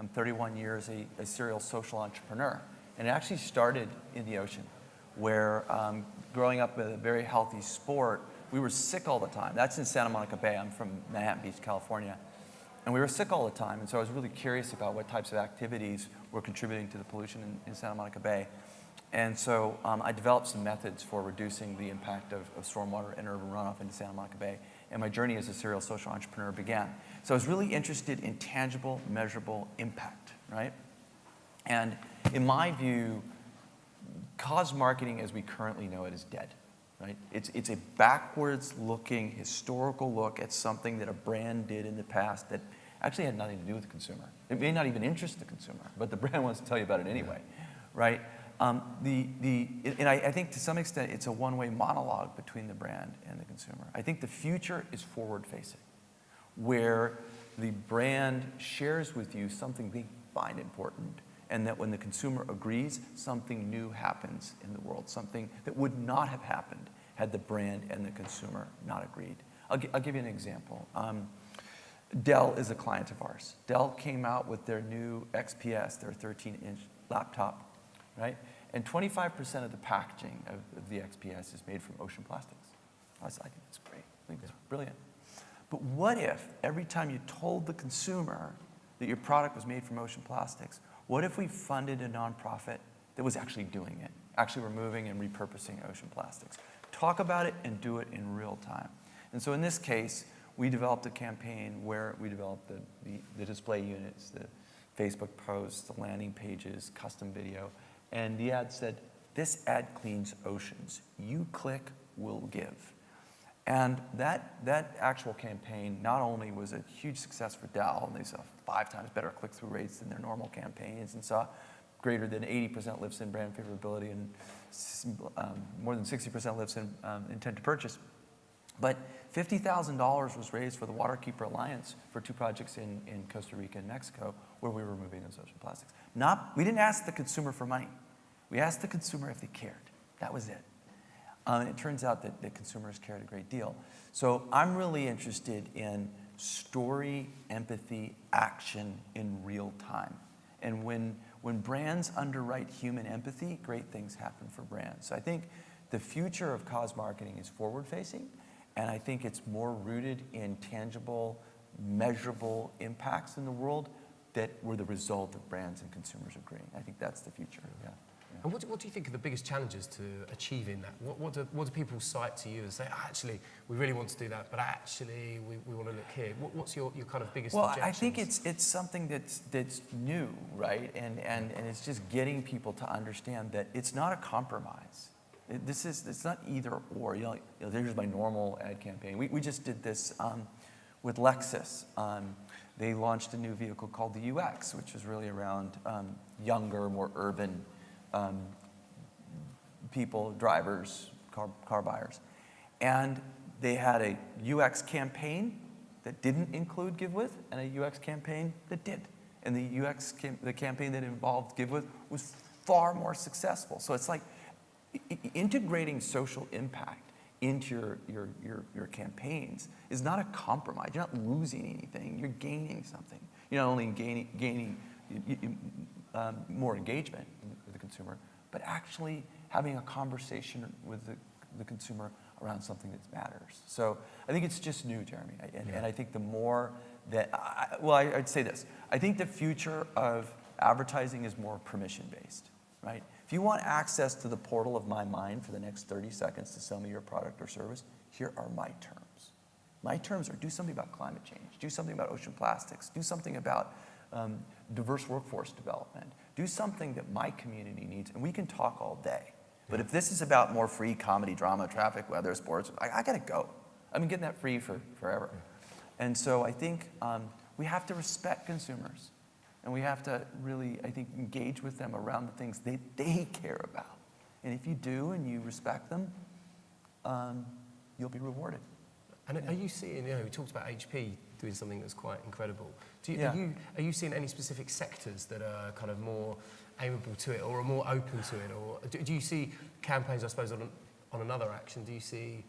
I'm 31 years a serial social entrepreneur. And it actually started in the ocean, where growing up with a very healthy sport, we were sick all the time. That's in Santa Monica Bay. I'm from Manhattan Beach, California. And we were sick all the time, and so I was really curious about what types of activities were contributing to the pollution in Santa Monica Bay. And so I developed some methods for reducing the impact of stormwater and urban runoff into Santa Monica Bay. And my journey as a serial social entrepreneur began. So I was really interested in tangible, measurable impact, right? And in my view, cause marketing as we currently know it is dead, right? It's a backwards-looking, historical look at something that a brand did in the past that actually had nothing to do with the consumer. It may not even interest the consumer, but the brand wants to tell you about it anyway, right? And I think to some extent it's a one-way monologue between the brand and the consumer. I think the future is forward-facing, where the brand shares with you something they find important, and that when the consumer agrees, something new happens in the world, something that would not have happened had the brand and the consumer not agreed. I'll give you an example. Dell is a client of ours. Dell came out with their new XPS, their 13-inch laptop, right? And 25% of the packaging of the XPS is made from ocean plastics. I think it's great. I think it's brilliant. But what if every time you told the consumer that your product was made from ocean plastics, what if we funded a nonprofit that was actually doing it, actually removing and repurposing ocean plastics? Talk about it and do it in real time. And so in this case, we developed a campaign where we developed the display units, the Facebook posts, the landing pages, custom video, and the ad said, "This ad cleans oceans. You click, we'll give." And that actual campaign not only was a huge success for Dell, and they saw 5 times better click-through rates than their normal campaigns, and saw greater than 80% lifts in brand favorability and more than 60% lifts in intent to purchase. But $50,000 was raised for the Waterkeeper Alliance for 2 projects in Costa Rica and Mexico, where we were removing those ocean plastics. We didn't ask the consumer for money. We asked the consumer if they cared. That was it. And it turns out that the consumers cared a great deal. So I'm really interested in story, empathy, action in real time. And when brands underwrite human empathy, great things happen for brands. So I think the future of cause marketing is forward-facing, and I think it's more rooted in tangible, measurable impacts in the world that were the result of brands and consumers agreeing. I think that's the future, yeah. And what do you think are the biggest challenges to achieving that? What do people cite to you and say, actually, we really want to do that, but actually, we want to look here? What's your kind of biggest objections? I think it's something that's new, right? And it's just getting people to understand that it's not a compromise. It's not either or. Here's my normal ad campaign. We just did this with Lexus. They launched a new vehicle called the UX, which is really around younger, more urban people, drivers, car buyers. And they had a UX campaign that didn't include Give With and a UX campaign that did. And the campaign that involved Give With was far more successful. So it's like integrating social impact into your campaigns is not a compromise. You're not losing anything. You're gaining something. You're not only gaining more engagement with the consumer, but actually having a conversation with the consumer around something that matters. So I think it's just new, Jeremy. And I think the more that, I'd say this. I think the future of advertising is more permission-based, right? If you want access to the portal of my mind for the next 30 seconds to sell me your product or service, here are my terms. My terms are do something about climate change, do something about ocean plastics, do something about diverse workforce development, do something that my community needs, and we can talk all day. But if this is about more free comedy, drama, traffic, weather, sports, I gotta go. I've been getting that free for forever. And so I think we have to respect consumers, and we have to really, I think, engage with them around the things they care about. And if you do and you respect them, you'll be rewarded. And are you seeing, we talked about HP doing something that's quite incredible. Are you seeing any specific sectors that are kind of more aimable to it or are more open to it? Or do you see campaigns, I suppose, on another action? Do you see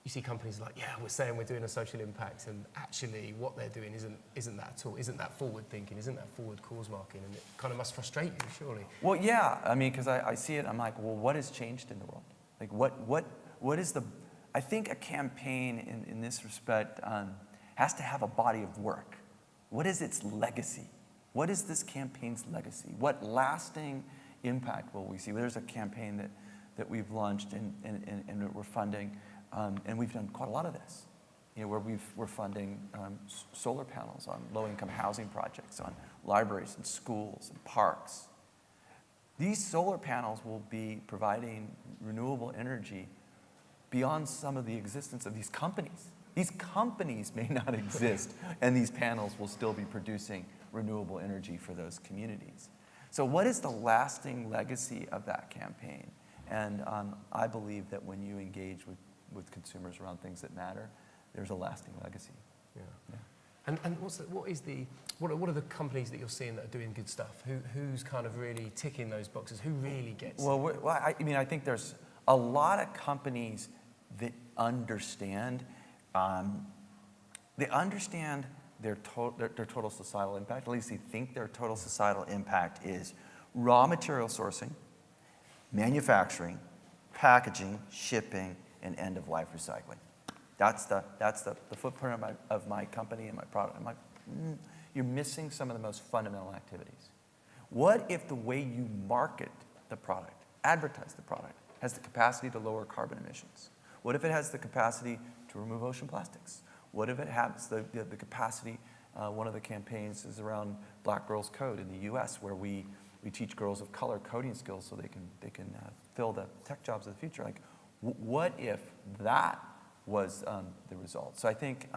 you see companies like, yeah, we're saying we're doing a social impact, and actually what they're doing isn't that at all, isn't that forward thinking, isn't that forward cause marking, and it kind of must frustrate you, surely. Well, yeah, I mean, because I see it, I'm like, well, what has changed in the world? Like, what is the, I think a campaign in this respect has to have a body of work. What is its legacy? What is this campaign's legacy? What lasting impact will we see? Well, there's a campaign that we've launched and that we're funding, and we've done quite a lot of this, where we're funding solar panels on low-income housing projects, on libraries and schools and parks. These solar panels will be providing renewable energy beyond some of the existence of these companies. These companies may not exist, and these panels will still be producing renewable energy for those communities. So what is the lasting legacy of that campaign? And I believe that when you engage with consumers around things that matter, there's a lasting legacy. Yeah. And what are the companies that you're seeing that are doing good stuff? Who's kind of really ticking those boxes? Who really gets it? Well, I think there's a lot of companies that understand. They understand their total societal impact. At least they think their total societal impact is raw material sourcing, manufacturing, packaging, shipping, and end-of-life recycling. That's the footprint of my company and my product. I'm like, you're missing some of the most fundamental activities. What if the way you market the product, advertise the product, has the capacity to lower carbon emissions? What if it has the capacity to remove ocean plastics? What if it has the capacity, one of the campaigns is around Black Girls Code in the US, where we teach girls of color coding skills so they can fill the tech jobs of the future. Like, what if that was the result? So I think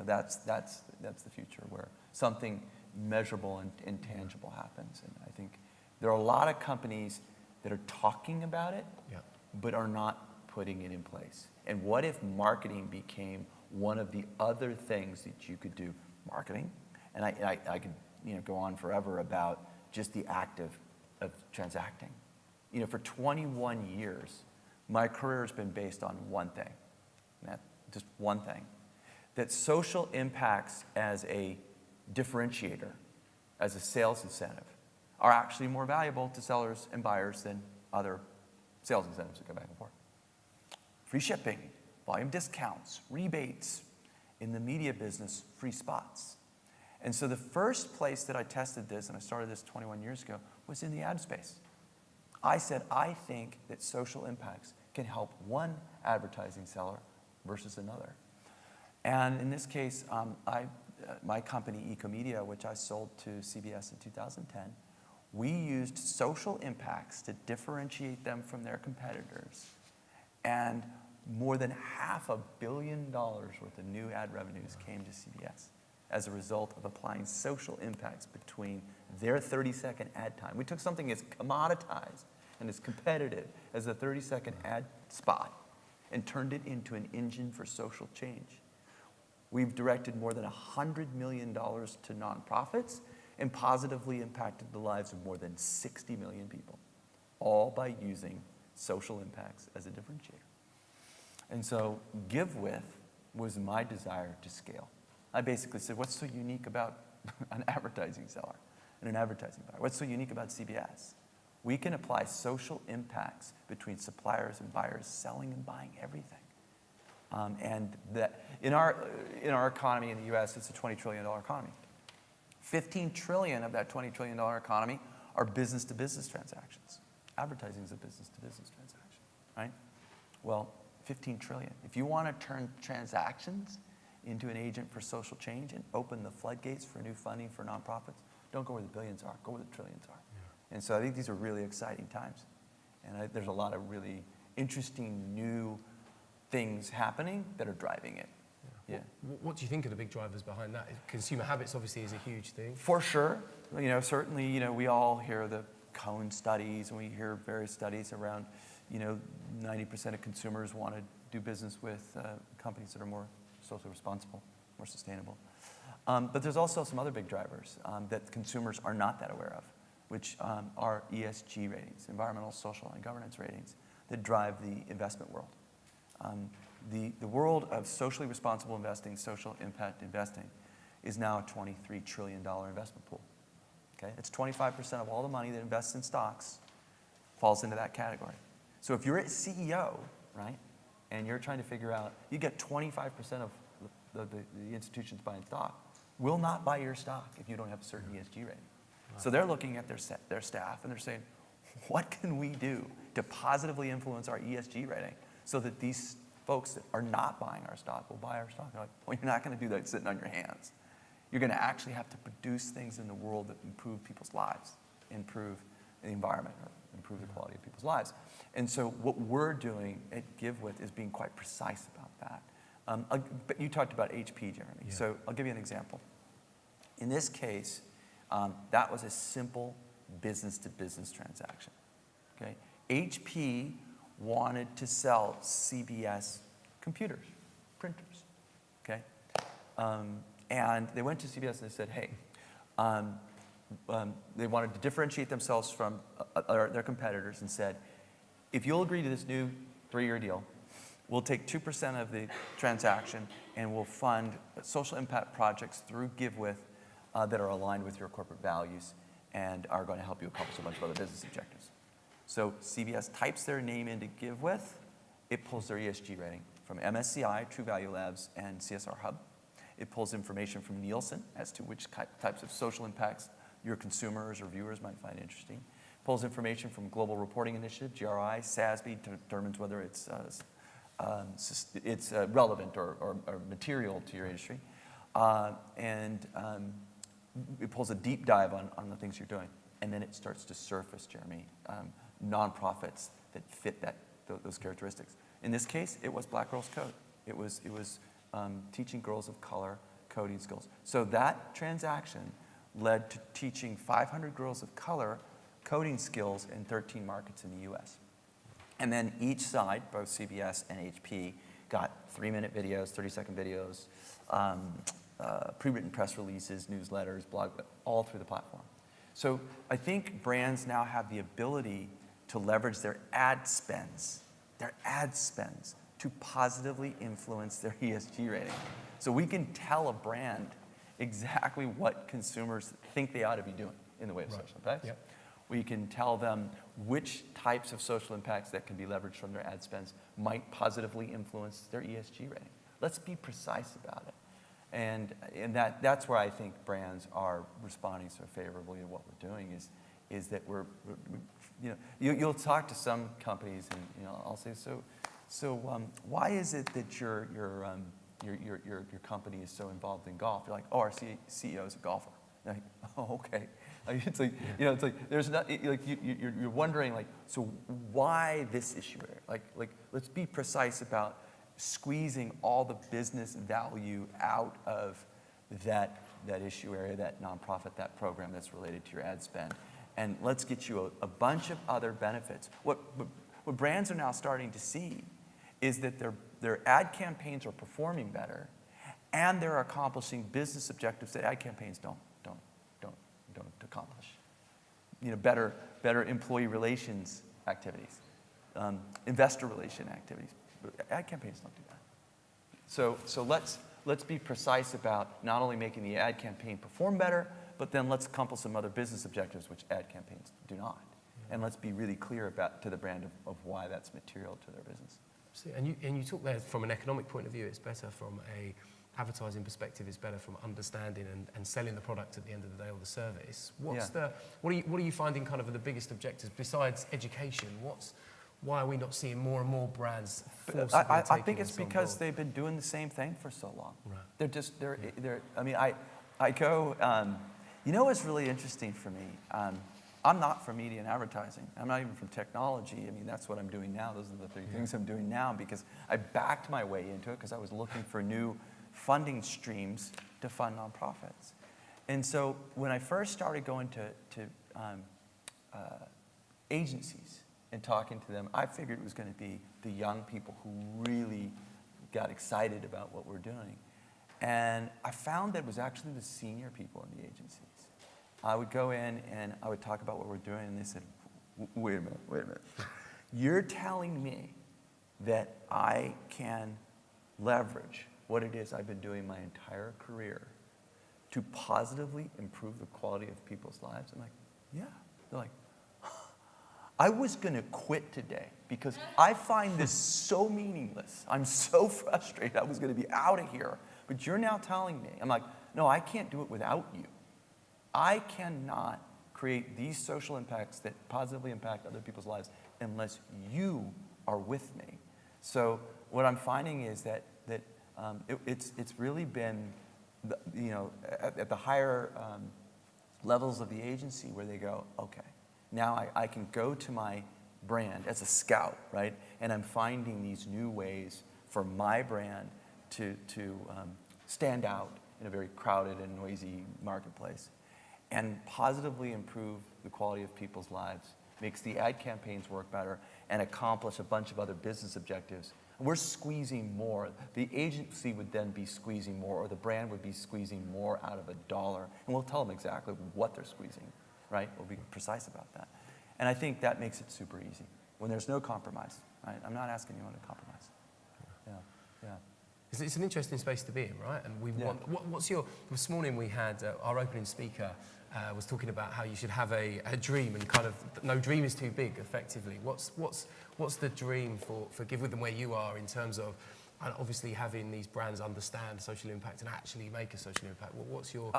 that's the future, where something measurable and tangible happens. And I think there are a lot of companies that are talking about it, but are not putting it in place. And what if marketing became one of the other things that you could do? Marketing, and I could go on forever about just the act of transacting. For 21 years, my career has been based on one thing, just one thing, that social impacts as a differentiator, as a sales incentive, are actually more valuable to sellers and buyers than other sales incentives that go back and forth. Free shipping, volume discounts, rebates. In the media business, free spots. And so the first place that I tested this, and I started this 21 years ago, was in the ad space. I said, I think that social impacts can help one advertising seller versus another. And in this case, my company, Ecomedia, which I sold to CBS in 2010, we used social impacts to differentiate them from their competitors. And more than $500 million worth of new ad revenues came to CBS as a result of applying social impacts between their 30-second ad time. We took something as commoditized and as competitive as a 30-second ad spot and turned it into an engine for social change. We've directed more than $100 million to nonprofits and positively impacted the lives of more than 60 million people, all by using social impacts as a differentiator. And so Give With was my desire to scale. I basically said, what's so unique about an advertising seller and an advertising buyer? What's so unique about CBS? We can apply social impacts between suppliers and buyers, selling and buying everything. And that in our economy in the US, it's a $20 trillion economy. 15 trillion of that $20 trillion economy are business-to-business transactions. Advertising is a business-to-business transaction, right? Well, 15 trillion. If you want to turn transactions into an agent for social change and open the floodgates for new funding for nonprofits, don't go where the billions are, go where the trillions are. Yeah. And so I think these are really exciting times. And there's a lot of really interesting new things happening that are driving it. Yeah. What do you think are the big drivers behind that? Consumer habits obviously is a huge thing. For sure. Certainly, we all hear the Cohen studies, and we hear various studies around, 90% of consumers want to do business with companies that are more socially responsible, more sustainable. But there's also some other big drivers that consumers are not that aware of, which are ESG ratings, environmental, social, and governance ratings, that drive the investment world. the world of socially responsible investing, social impact investing, is now a $23 trillion investment pool. Okay? It's 25% of all the money that invests in stocks falls into that category. So if you're a CEO, right, and you're trying to figure out, you get 25% of the institutions buying stock will not buy your stock if you don't have a certain ESG rating. Wow. So they're looking at their staff and they're saying, what can we do to positively influence our ESG rating so that these folks that are not buying our stock will buy our stock? They're like, well, you're not going to do that sitting on your hands. You're going to actually have to produce things in the world that improve people's lives, improve the environment, or improve the quality of people's lives. And so what we're doing at GiveWith is being quite precise about that. But you talked about HP, Jeremy. Yeah. So I'll give you an example. In this case, that was a simple business-to-business transaction. Okay? HP wanted to sell CBS computers, printers. Okay? And they went to CBS and they said, hey, they wanted to differentiate themselves from their competitors and said, if you'll agree to this new 3-year deal, we'll take 2% of the transaction and we'll fund social impact projects through GiveWith that are aligned with your corporate values and are going to help you accomplish a bunch of other business objectives. So CBS types their name into GiveWith, it pulls their ESG rating from MSCI, True Value Labs, and CSR Hub. It pulls information from Nielsen as to which types of social impacts your consumers or viewers might find interesting. It pulls information from Global Reporting Initiative, GRI, SASB, determines whether it's relevant or material to your industry. And it pulls a deep dive on the things you're doing. And then it starts to surface, Jeremy, nonprofits that fit those characteristics. In this case, it was Black Girls Code. It was teaching girls of color coding skills. So that transaction led to teaching 500 girls of color coding skills in 13 markets in the US. And then each side, both CBS and HP, got 3-minute videos, 30-second videos, pre-written press releases, newsletters, blog, all through the platform. So I think brands now have the ability to leverage their ad spends to positively influence their ESG rating. So we can tell a brand exactly what consumers think they ought to be doing in the way of social impacts. Yep. We can tell them which types of social impacts that can be leveraged from their ad spends might positively influence their ESG rating. Let's be precise about it. And that's where I think brands are responding so favorably to what we're doing is that you'll talk to some companies and I'll say, so why is it that your company is so involved in golf? You're like, oh, our CEO is a golfer. Like, oh, okay. It's like, it's like there's not like you're wondering like, so why this issue area? Like let's be precise about squeezing all the business value out of that issue area, that nonprofit, that program that's related to your ad spend, and let's get you a bunch of other benefits. What brands are now starting to see is that their ad campaigns are performing better, and they're accomplishing business objectives that ad campaigns don't accomplish. Better employee relations activities, investor relation activities. Ad campaigns don't do that. So let's be precise about not only making the ad campaign perform better, but then let's accomplish some other business objectives which ad campaigns do not. And let's be really clear to the brand of why that's material to their business. And you talk there from an economic point of view, it's better from a advertising perspective, it's better from understanding and selling the product at the end of the day or the service. What are you finding kind of are the biggest objectives besides education? Why are we not seeing more and more brands forcibly taking this I think it's because on board? they've been doing the same thing for so long. Right. They're I mean, I go, what's really interesting for me? I'm not from media and advertising. I'm not even from technology. I mean, that's what I'm doing now. Those are the 3 things I'm doing now because I backed my way into it because I was looking for new funding streams to fund nonprofits. And so when I first started going to agencies and talking to them, I figured it was going to be the young people who really got excited about what we're doing. And I found that it was actually the senior people in the agencies. I would go in and I would talk about what we're doing and they said, wait a minute. You're telling me that I can leverage what it is I've been doing my entire career to positively improve the quality of people's lives? I'm like, yeah. They're like, I was going to quit today because I find this so meaningless. I'm so frustrated. I was going to be out of here. But you're now telling me. I'm like, no, I can't do it without you. I cannot create these social impacts that positively impact other people's lives unless you are with me. So what I'm finding is that it's really been, at the higher levels of the agency where they go, okay, now I can go to my brand as a scout, right? And I'm finding these new ways for my brand to stand out in a very crowded and noisy marketplace and positively improve the quality of people's lives, makes the ad campaigns work better, and accomplish a bunch of other business objectives. We're squeezing more. The agency would then be squeezing more, or the brand would be squeezing more out of a dollar, and we'll tell them exactly what they're squeezing, right? We'll be precise about that. And I think that makes it super easy, when there's no compromise, right? I'm not asking anyone to compromise. Yeah. It's an interesting space to be in, right? And what's your, this morning we had our opening speaker was talking about how you should have a dream, and kind of no dream is too big, effectively. What's the dream for Give With Them where you are, in terms of obviously having these brands understand social impact and actually make a social impact? What's your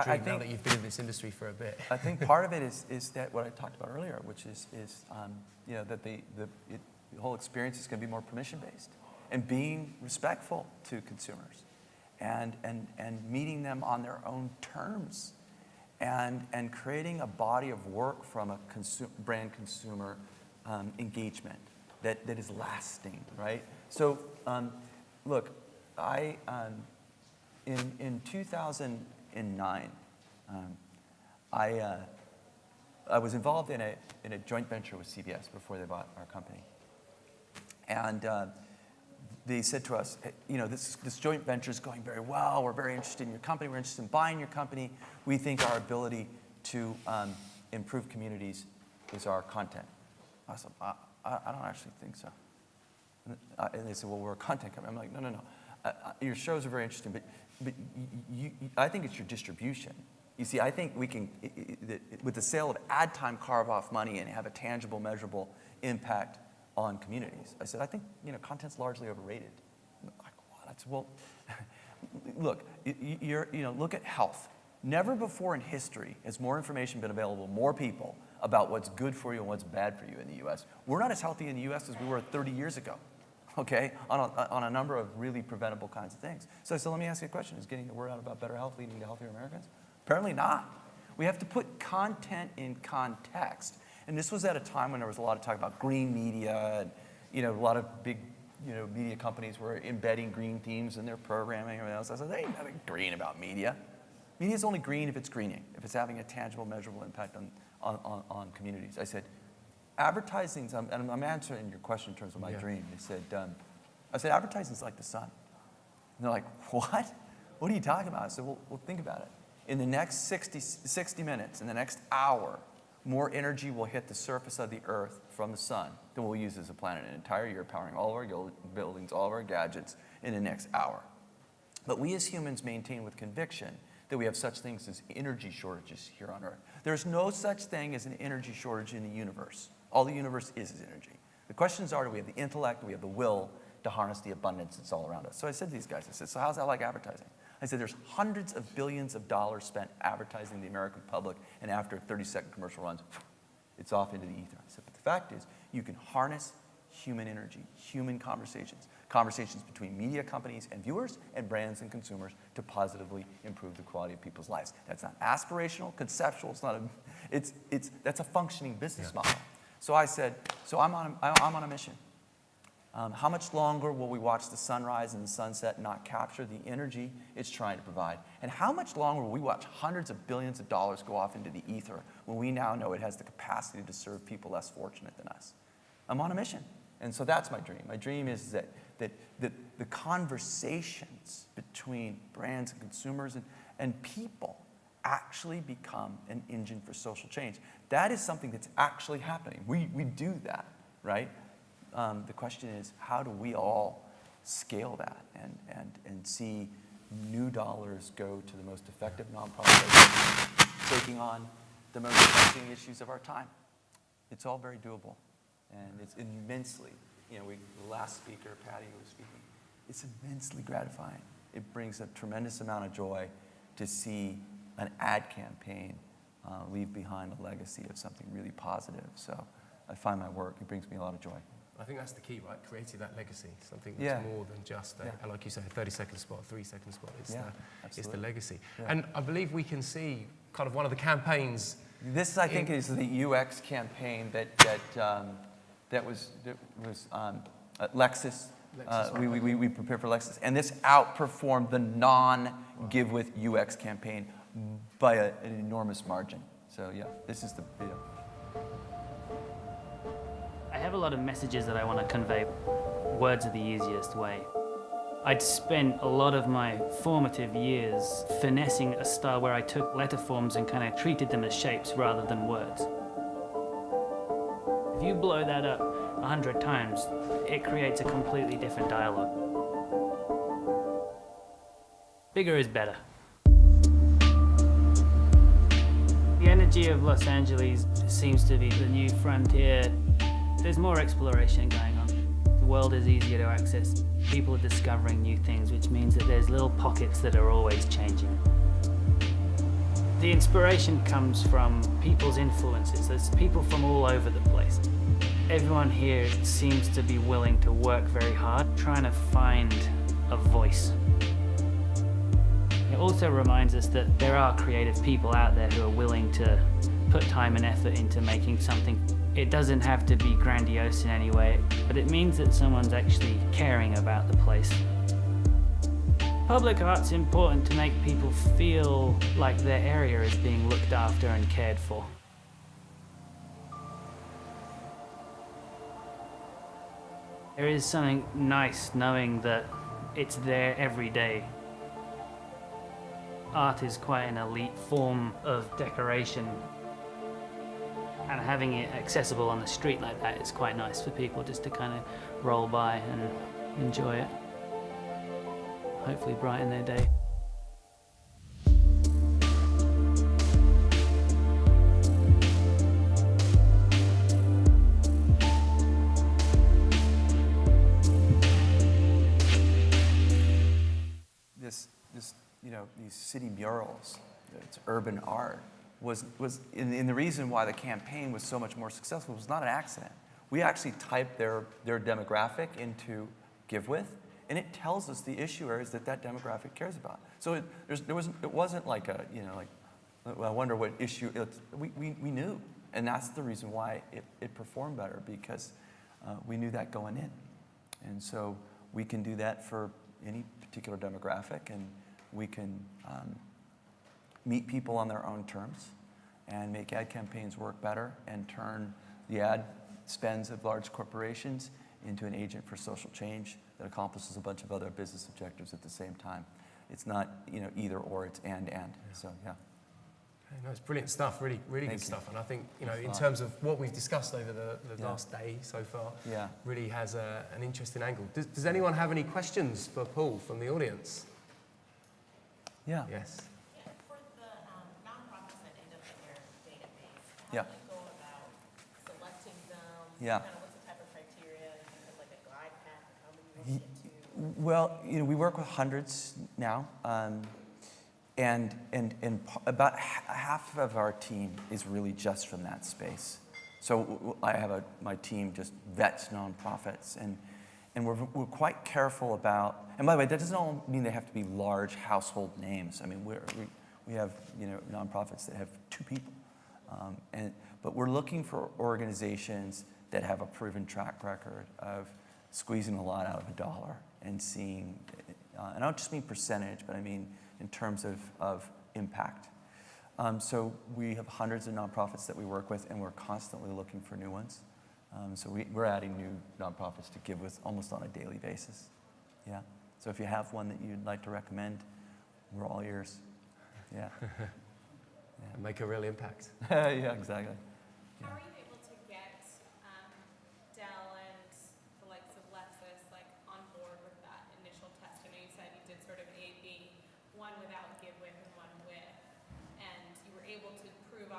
dream now that you've been in this industry for a bit? I think part of it is that what I talked about earlier, which is that the whole experience is going to be more permission-based, and being respectful to consumers, and meeting them on their own terms, and creating a body of work from a brand consumer engagement that is lasting, right? So, look, in 2009, I was involved in a joint venture with CBS before they bought our company, and they said to us, this joint venture is going very well. We're very interested in your company. We're interested in buying your company. We think our ability to improve communities is our content. I said, I don't actually think so. And they said, well, we're a content company. I'm like, no. Your shows are very interesting, but I think it's your distribution. You see, I think we can, with the sale of ad time, carve off money and have a tangible, measurable impact on communities. I said, I think content's largely overrated. I'm like, what? I said, well, look, look at health. Never before in history has more information been available to more people about what's good for you and what's bad for you in the U.S. We're not as healthy in the U.S. as we were 30 years ago, okay, on a number of really preventable kinds of things. So let me ask you a question. Is getting the word out about better health leading to healthier Americans? Apparently not. We have to put content in context. And this was at a time when there was a lot of talk about green media, and a lot of big media companies were embedding green themes in their programming and everything else. I said, there ain't nothing green about media. Media is only green if it's greening, if it's having a tangible, measurable impact on communities. I said, advertising, and I'm answering your question in terms of my dream. I said, advertising is like the sun. And they're like, what? What are you talking about? I said, well, think about it. In the next 60 minutes, in the next hour, more energy will hit the surface of the earth from the sun than we'll use as a planet an entire year, powering all of our buildings, all of our gadgets in the next hour. But we as humans maintain with conviction that we have such things as energy shortages here on Earth. There's no such thing as an energy shortage in the universe. All the universe is energy. The questions are, do we have the intellect, do we have the will to harness the abundance that's all around us? So I said to these guys, so how's that like advertising? I said, there's hundreds of billions of dollars spent advertising the American public, and after a 30-second commercial runs, it's off into the ether. I said, but the fact is, you can harness human energy, human conversations between media companies and viewers and brands and consumers to positively improve the quality of people's lives. That's not aspirational, conceptual. That's a functioning business model. So I said, I'm on a mission. How much longer will we watch the sunrise and the sunset and not capture the energy it's trying to provide? And how much longer will we watch hundreds of billions of dollars go off into the ether when we now know it has the capacity to serve people less fortunate than us? I'm on a mission. And so that's my dream. My dream is that the conversations between brands and consumers and people actually become an engine for social change. That is something that's actually happening. We do that, right? the question is, how do we all scale that and see new dollars go to the most effective nonprofits taking on the most pressing issues of our time? It's all very doable, and it's immensely, the last speaker, Patty, who was speaking, it's immensely gratifying. It brings a tremendous amount of joy to see an ad campaign leave behind a legacy of something really positive. So I find my work, it brings me a lot of joy. I think that's the key, right? Creating that legacy, something that's more than just, like you say, a 30-second spot, a 3-second spot. It's the legacy. Yeah. And I believe we can see kind of one of the campaigns. This, I think, is the UX campaign that was at Lexus. We prepared for Lexus, and this outperformed the non-Give With UX campaign by an enormous margin. So yeah, this is the video. I have a lot of messages that I want to convey. Words are the easiest way. I'd spent a lot of my formative years finessing a style where I took letter forms and kind of treated them as shapes rather than words. If you blow that up 100 times, it creates a completely different dialogue. Bigger is better. The energy of Los Angeles seems to be the new frontier. There's more exploration going on. The world is easier to access. People are discovering new things, which means that there's little pockets that are always changing. The inspiration comes from people's influences. There's people from all over the place. Everyone here seems to be willing to work very hard, trying to find a voice. It also reminds us that there are creative people out there who are willing to put time and effort into making something. It doesn't have to be grandiose in any way, but it means that someone's actually caring about the place. Public art's important to make people feel like their area is being looked after and cared for. There is something nice knowing that it's there every day. Art is quite an elite form of decoration, and having it accessible on the street like that is quite nice for people just to kind of roll by and enjoy it. Hopefully brighten their day. These city murals, it's urban art, was in the reason why the campaign was so much more successful was not an accident. We actually typed their demographic into Give With, and it tells us the issue areas that demographic cares about. So it wasn't like I wonder what issue. We knew, and that's the reason why it performed better, because we knew that going in, and so we can do that for any particular demographic, and we can meet people on their own terms and make ad campaigns work better and turn the ad spends of large corporations into an agent for social change that accomplishes a bunch of other business objectives at the same time. It's not either or, it's and. So yeah. Okay, no, it's brilliant stuff, really good stuff. And I think in terms of what we've discussed over the last day so far, really has an interesting angle. Does anyone have any questions for Paul from the audience? Yeah. Yes. Yeah, for the nonprofits that end up in your database, how Yeah. do you go about selecting them? Yeah. Kind of what's the type of criteria? Is it like a glide path of how many you want to get to? Well, we work with hundreds now, and about half of our team is really just from that space. So I have my team just vets nonprofits, and we're quite careful about. And by the way, that doesn't all mean they have to be large household names. I mean, we have nonprofits that have 2 people, but we're looking for organizations that have a proven track record of squeezing a lot out of a dollar and seeing. And I don't just mean percentage, but I mean in terms of impact. So we have hundreds of nonprofits that we work with, and we're constantly looking for new ones. So we're adding new nonprofits to Give With almost on a daily basis. Yeah. So if you have one that you'd like to recommend, we're all ears. Yeah. And make a real impact. Yeah, exactly. How are you able to get Dell and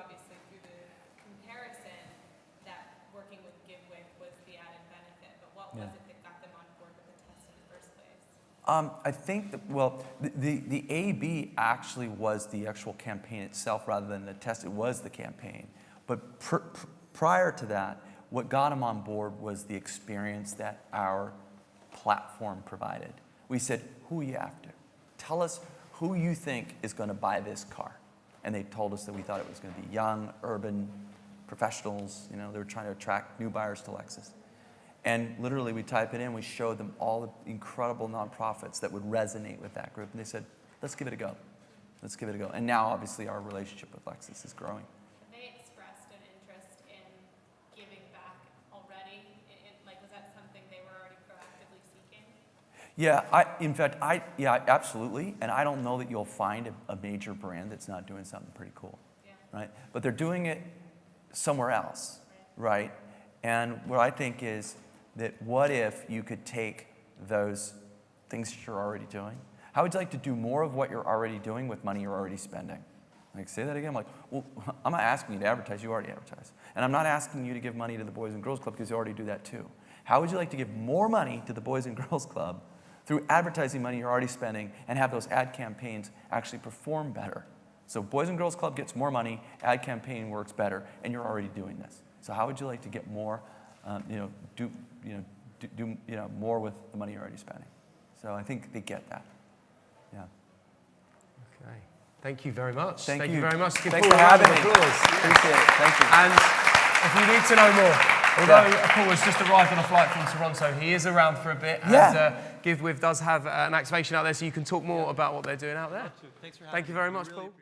obviously, through the comparison, that working with GiveWith was the added benefit, but what was it that got them on board with the test in the first place? I think that, well, the A/B actually was the actual campaign itself rather than the test. It was the campaign. But prior to that, what got them on board was the experience that our platform provided. We said, who are you after? Tell us who you think is going to buy this car. And they told us that we thought it was going to be young, urban professionals. You know, they were trying to attract new buyers to Lexus. And literally, we type it in, we showed them all the incredible nonprofits that would resonate with that group. And they said, let's give it a go. Let's give it a go. And now, obviously, our relationship with Lexus is growing. Have they expressed an interest in giving back already? Like, was that something they were already proactively seeking? Yeah, absolutely. And I don't know that you'll find a major brand that's not doing something pretty cool, right? But they're doing it somewhere else, right? And what I think is that what if you could take those things that you're already doing? How would you like to do more of what you're already doing with money you're already spending? Like, say that again. I'm like, well, I'm not asking you to advertise. You already advertise. And I'm not asking you to give money to the Boys and Girls Club because you already do that too. How would you like to give more money to the Boys and Girls Club through advertising money you're already spending and have those ad campaigns actually perform better? So Boys and Girls Club gets more money, ad campaign works better, and you're already doing this. So how would you like to get more, do more with the money you're already spending? So I think they get that. Yeah. Okay. Thank you very much. Thank you. Very much. Give Thanks Paul for a round having of me. applause. Appreciate it. Thank you. And if you need to know more, although Paul has just arrived on a flight from Toronto, he is around for a bit. Yeah. And GiveWith does have an activation out there, so you can talk more about what they're doing out there. Thanks for having me. Thank you very much, Really Paul.